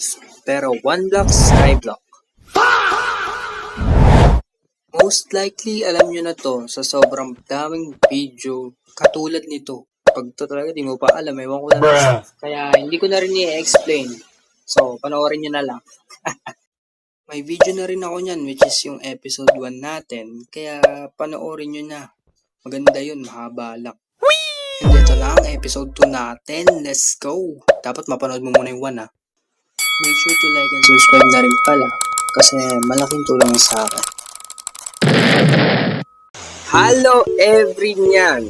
blocks, pero 1 block skyblock. Most likely, alam nyo na to sa sobrang daming video katulad nito. Pag to talaga di mo pa alam, ewan ko na. Kaya hindi ko na rin i-explain. So, panoorin nyo na lang. May video na rin ako niyan, which is yung episode 1 natin. Kaya panoorin nyo na. Maganda yun, mahaba lang. And ito na ang episode 2 natin. Let's go! Dapat mapanood mo muna yung 1 ha. Make sure to like and subscribe na rin pala. Kasi malaking tulong sa akin. Hello everyone!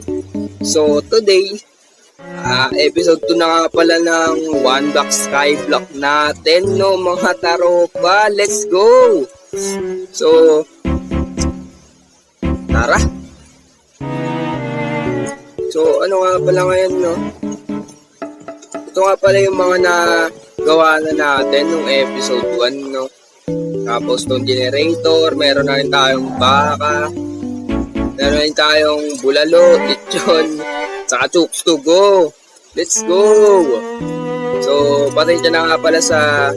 So today, episode 2 na nga pala ng 1 block skyblock natin, no mga taropa. Let's go! So, tara! So, ano nga pala ngayon, no? Ito nga pala yung mga nagawa na natin nung episode 1, no? Tapos nung generator, meron na rin tayong baka, meron na rin tayong bulalo, lechon, saka chooks to go. Let's go! So, pasensya na nga pala sa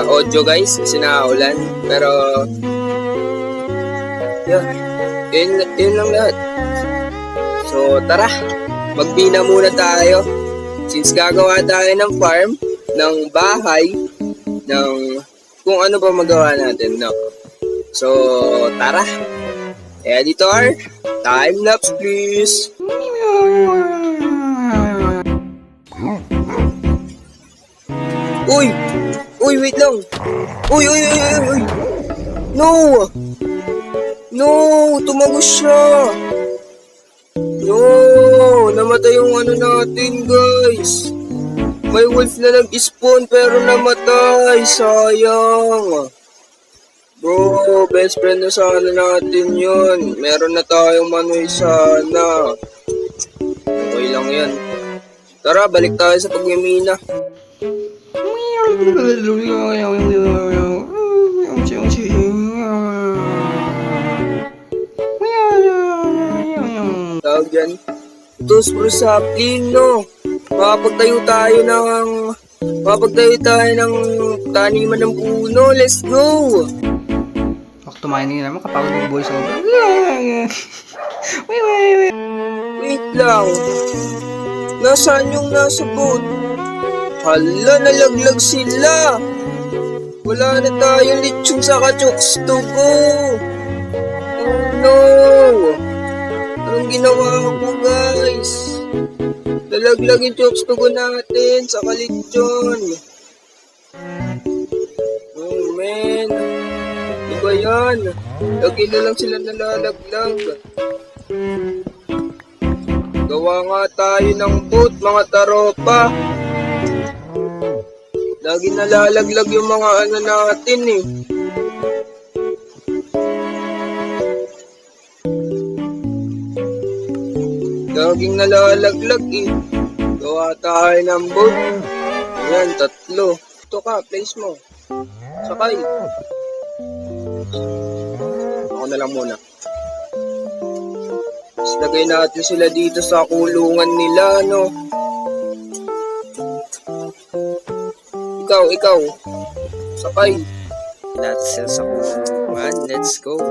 audio guys, kasi nakaulan. Pero, yun lang lahat. So, tara, magbina muna tayo. Since gagawa tayo ng farm, ng bahay, ng kung ano pa magawa natin, no? So, tara. Editor, time lapse please. Uy! Uy, wait lang. Uy. No! No! Tumagos siya! No! Namatay yung ano natin, guys. May wolf na nag-spawn pero namatay. Sayang. Bro, best friend na sana natin yun. Meron na tayong manoy sana. Okay lang yan. Tara, balik tayo sa pagmimina. Tawag dyan. Tools for sapling, no? Makapagtayo tayo ng taniman ng puno. Let's go! Back to mining naman kapag mag-voice over. Wait lang. Nasaan yung nasa boat? Hala, nalaglag sila. Wala na tayong lechong sa chooks to go. Oh no! Anong ginawa ko, guys? Nalaglag yung chooks to go natin sa lechon. Oh man. Di ba yan? Lagi na lang sila nalalaglag. Gawa nga tayo ng boat, mga taropa. Lagi nalalaglag yung mga ano natin eh. Laging nalalaglag eh. Gawa tayo ng boat. Ayan, 3. Ito ka, place mo. Sakay. Ako na lang muna. Tapos lagay natin sila dito sa kulungan nila, no? Ikaw. Sakay. Natin sila sa kulungan. Let's go.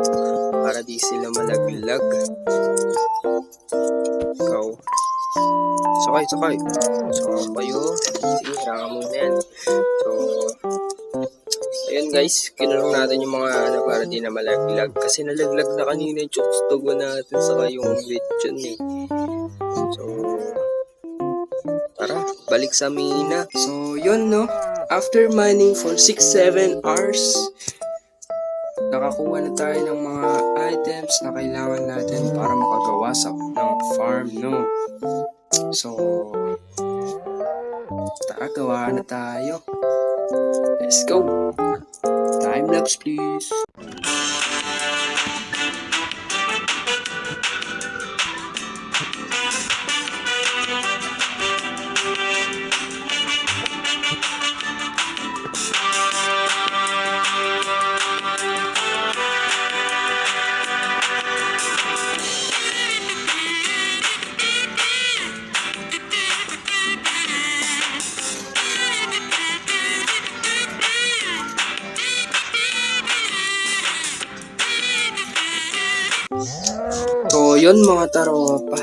Para di sila malaglag. Ikaw. Sakay. So, kayo. Sige, haraka muna yan. So, ayun guys, kinulong natin yung mga para di na malaglag. Kasi nalaglag na kanina yung chooks to go natin sa yung lechon eh. So, tara, balik sa mina. So, yun no. After mining for 6-7 hours, nakakuha na tayo ng mga items na kailangan natin para makagawa ng farm, no? So, tara, gawa na tayo. Let's go! Time lapse please! yun mga taropa.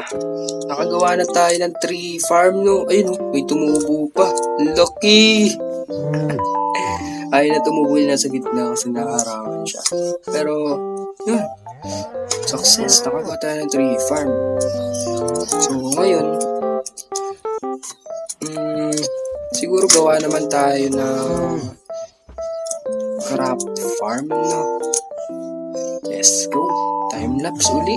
Nakagawa na tayo ng tree farm, no? Ayun, may tumubo pa. Lucky! Ay na tumubo na sa gitna kasi nakaharangan siya. Pero, yun. Success. Nakagawa tayo ng tree farm. So, ngayon, siguro gawa naman tayo ng craft farm, no? Let's go. Time-lapse uli.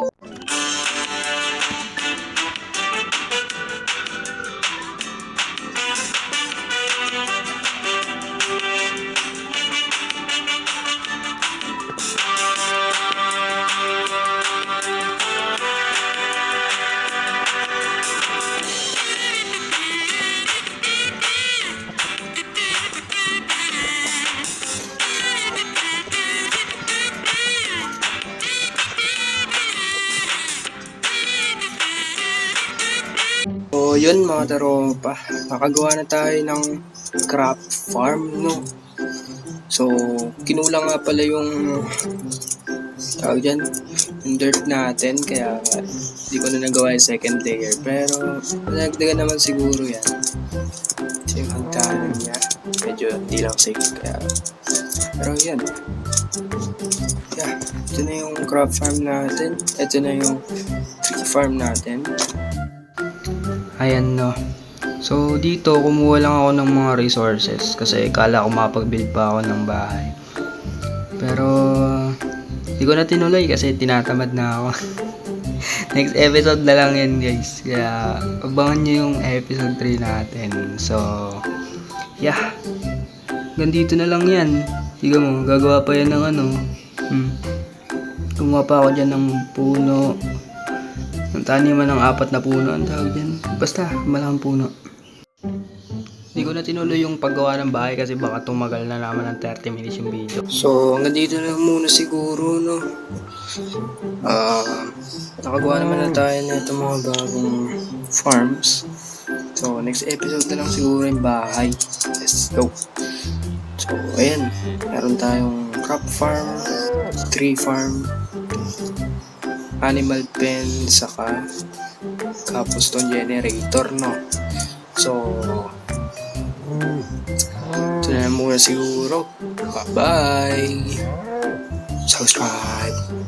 So, yun mga taropa. Nakagawa na tayo ng craft farm, no? So, kinulang nga pala yung tawag dyan, yung dirt natin, kaya hindi ko na nagawa yung second layer. Pero, nagdagan naman siguro yan. Kasi yung hagdanan niya, medyo hindi lang safe. Kaya, pero yan. Yeah, ito na yung craft farm natin. Ito na yung tree farm natin. Ayan, no. So, dito, kumuha lang ako ng mga resources kasi kala ko makapag-build pa ako ng bahay. Pero, hindi ko na tinuloy kasi tinatamad na ako. Next episode na lang yan, guys. Kaya, abangan nyo yung episode 3 natin. So, yeah. Ganito na lang yan. Tiga mo, gagawa pa yan ng ano. Gumawa pa ako dyan ng puno. Ang taniman ng 4 na puno, ang tawag dyan. Basta, malaking puno. Hindi ko na tinuloy yung paggawa ng bahay kasi baka tumagal na naman ng 30 minutes yung video. So, hanggang dito na muna siguro, no? Nakagawa naman na tayo na itong mga bagong farms. So, next episode na lang siguro yung bahay. Let's go. So, ayan. Meron tayong crop farm, tree farm, animal pen, saka cobblestone generator, no? So, ito na muna siguro. Bye-bye! Subscribe!